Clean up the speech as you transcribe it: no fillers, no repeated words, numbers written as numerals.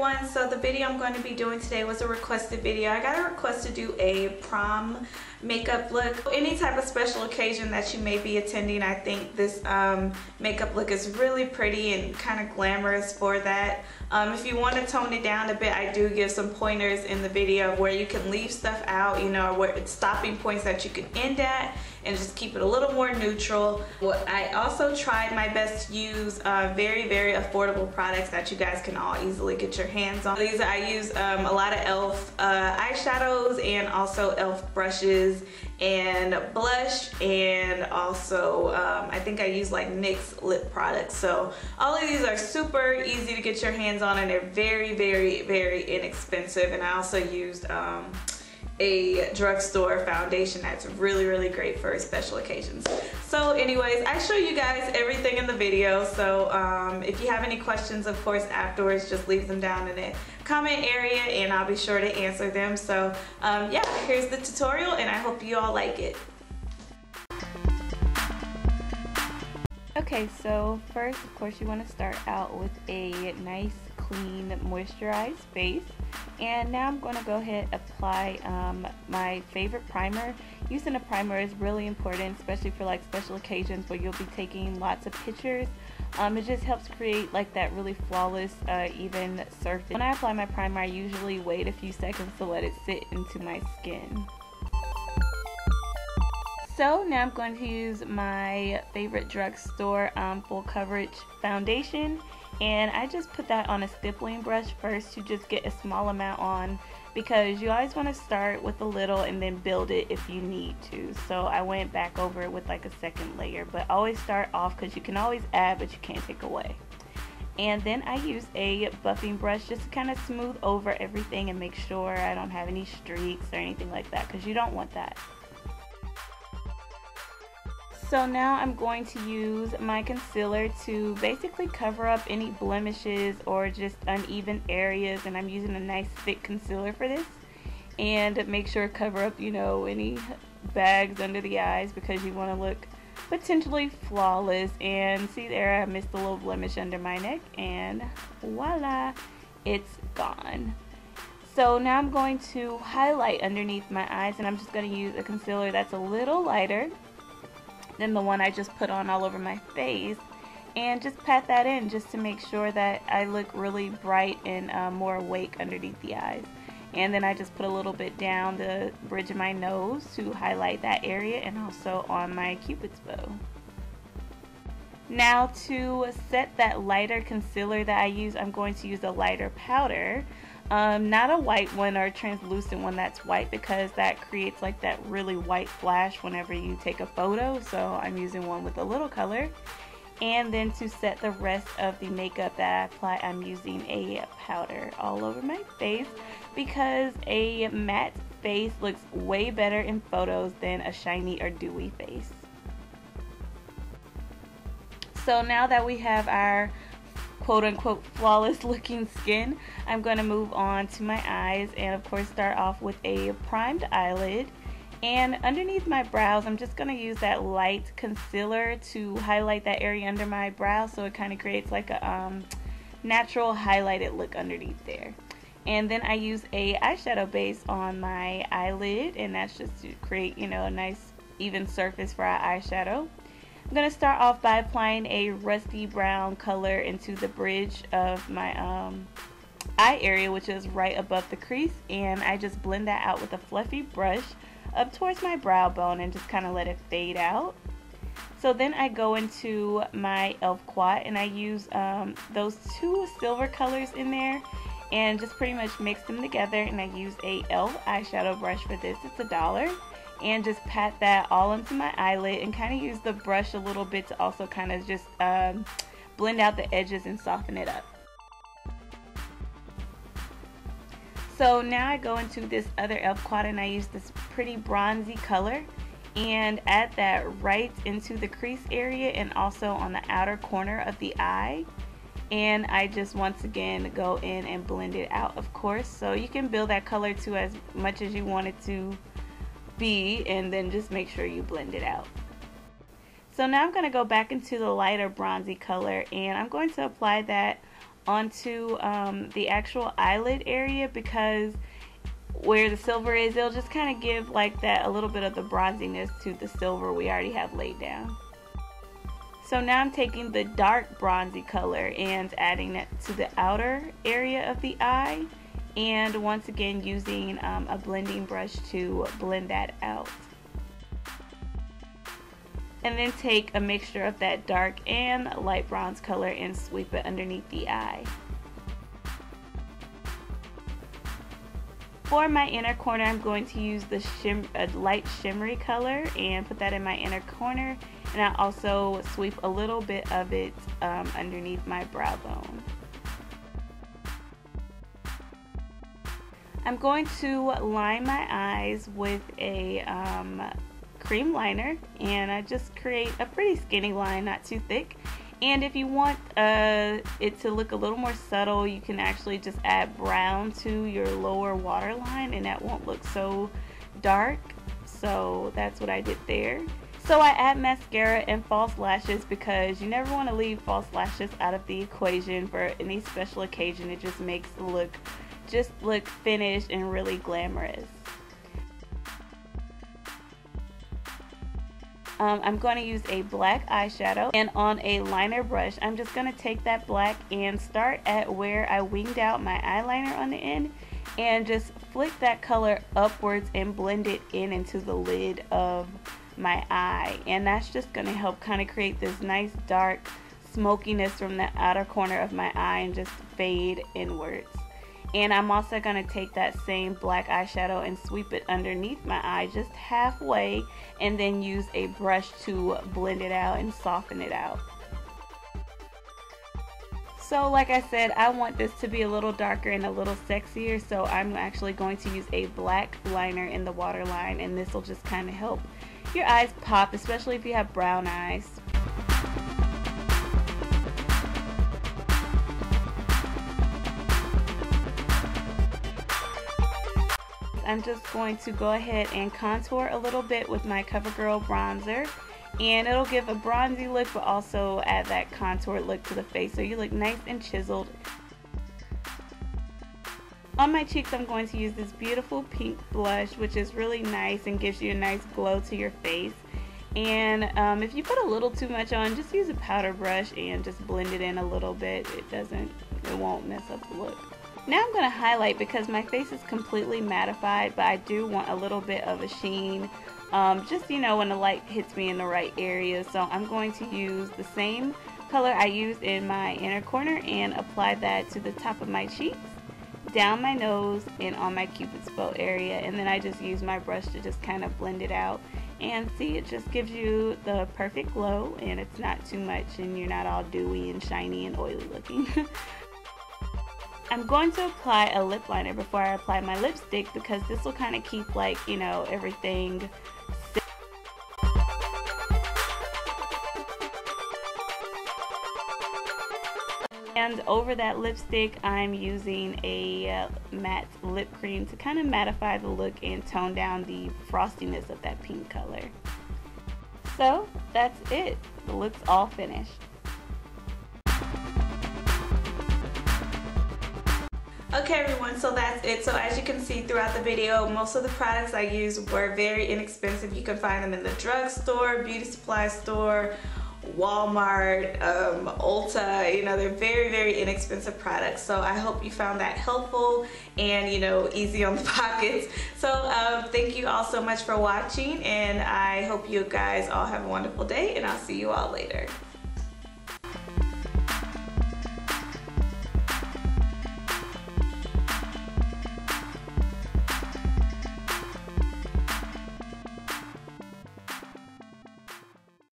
everyone, so the video I'm going to be doing today was a requested video. I got a request to do a prom makeup look. Any type of special occasion that you may be attending, I think this makeup look is really pretty and kind of glamorous for that. If you want to tone it down a bit, I do give some pointers in the video where you can leave stuff out, you know, where it's stopping points that you can end at and just keep it a little more neutral. I also tried my best to use very affordable products that you guys can all easily get your hands on. These I use a lot of e.l.f. eyeshadows and also e.l.f. brushes and blush, and also I think I use like NYX lip products. So all of these are super easy to get your hands on, and they're very inexpensive. And I also used a drugstore foundation that's really great for special occasions. So anyways, I show you guys everything in the video, so if you have any questions, of course, afterwards, just leave them down in the comment area and I'll be sure to answer them. So yeah, here's the tutorial and I hope you all like it. Okay, so first, of course, you want to start out with a nice, clean, moisturized face. And now I'm going to go ahead and apply my favorite primer. Using a primer is really important, especially for like special occasions where you'll be taking lots of pictures. It just helps create like that really flawless, even surface. When I apply my primer, I usually wait a few seconds to let it sit into my skin. So now I'm going to use my favorite drugstore full coverage foundation, and I just put that on a stippling brush first to just get a small amount on, because you always want to start with a little and then build it if you need to. So I went back over it with like a second layer, but always start off because you can always add but you can't take away. And then I use a buffing brush just to kind of smooth over everything and make sure I don't have any streaks or anything like that, because you don't want that. So now I'm going to use my concealer to basically cover up any blemishes or just uneven areas, and I'm using a nice thick concealer for this, and make sure to cover up, you know, any bags under the eyes, because you want to look potentially flawless. And see there, I missed a little blemish under my neck, and voila, it's gone. So now I'm going to highlight underneath my eyes, and I'm just going to use a concealer that's a little lighter than the one I just put on all over my face, and just pat that in just to make sure that I look really bright and more awake underneath the eyes. And then I just put a little bit down the bridge of my nose to highlight that area, and also on my cupid's bow. Now to set that lighter concealer that I use, I'm going to use a lighter powder. Not a white one or a translucent one that's white, because that creates like that really white flash whenever you take a photo. So I'm using one with a little color. And then to set the rest of the makeup that I apply, I'm using a powder all over my face, because a matte face looks way better in photos than a shiny or dewy face. So now that we have our quote-unquote flawless looking skin, I'm going to move on to my eyes, and of course start off with a primed eyelid. And underneath my brows, I'm just going to use that light concealer to highlight that area under my brow, so it kind of creates like a natural highlighted look underneath there. And then I use a eyeshadow base on my eyelid, and that's just to create, you know, a nice even surface for our eyeshadow. I'm going to start off by applying a rusty brown color into the bridge of my eye area, which is right above the crease, and I just blend that out with a fluffy brush up towards my brow bone and just kind of let it fade out. So then I go into my e.l.f. quad, and I use those two silver colors in there and just pretty much mix them together, and I use a e.l.f. eyeshadow brush for this. It's $1. And just pat that all into my eyelid, and kind of use the brush a little bit to also kind of just blend out the edges and soften it up. So now I go into this other e.l.f. quad, and I use this pretty bronzy color and add that right into the crease area and also on the outer corner of the eye. And I just once again go in and blend it out, of course. So you can build that color to as much as you want it to be, and then just make sure you blend it out. So now I'm going to go back into the lighter bronzy color, and I'm going to apply that onto the actual eyelid area, because where the silver is, it'll just kind of give like that a little bit of the bronziness to the silver we already have laid down. So now I'm taking the dark bronzy color and adding it to the outer area of the eye, and once again using a blending brush to blend that out. And then take a mixture of that dark and light bronze color and sweep it underneath the eye. For my inner corner, I'm going to use the light shimmery color and put that in my inner corner, and I also sweep a little bit of it underneath my brow bone. I'm going to line my eyes with a cream liner, and I just create a pretty skinny line, not too thick. And if you want it to look a little more subtle, you can actually just add brown to your lower waterline, and that won't look so dark. So that's what I did there. So I add mascara and false lashes because you never want to leave false lashes out of the equation for any special occasion. It just makes the look look finished and really glamorous. I'm going to use a black eyeshadow, and on a liner brush I'm just going to take that black and start at where I winged out my eyeliner on the end and just flick that color upwards and blend it into the lid of my eye, and that's just going to help kind of create this nice dark smokiness from the outer corner of my eye and just fade inwards. And I'm also going to take that same black eyeshadow and sweep it underneath my eye just halfway, and then use a brush to blend it out and soften it out. So like I said, I want this to be a little darker and a little sexier, so I'm actually going to use a black liner in the waterline, and this will just kind of help your eyes pop, especially if you have brown eyes. I'm just going to go ahead and contour a little bit with my CoverGirl bronzer, and it'll give a bronzy look but also add that contour look to the face so you look nice and chiseled. On my cheeks I'm going to use this beautiful pink blush, which is really nice and gives you a nice glow to your face. And if you put a little too much on, just use a powder brush and just blend it in a little bit. It won't mess up the look. Now I'm going to highlight because my face is completely mattified, but I do want a little bit of a sheen, just, you know, when the light hits me in the right area. So I'm going to use the same color I used in my inner corner and apply that to the top of my cheeks, down my nose, and on my Cupid's bow area. And then I just use my brush to just kind of blend it out. And see, it just gives you the perfect glow, and it's not too much, and you're not all dewy and shiny and oily looking. I'm going to apply a lip liner before I apply my lipstick because this will kind of keep, like, you know, everything. And over that lipstick I'm using a matte lip cream to kind of mattify the look and tone down the frostiness of that pink color. So that's it. The look's all finished. Okay everyone, so that's it. So as you can see throughout the video, most of the products I used were very inexpensive. You can find them in the drugstore, beauty supply store, Walmart, Ulta. You know, they're very, very inexpensive products. So I hope you found that helpful and, you know, easy on the pockets. So thank you all so much for watching, and I hope you guys all have a wonderful day, and I'll see you all later.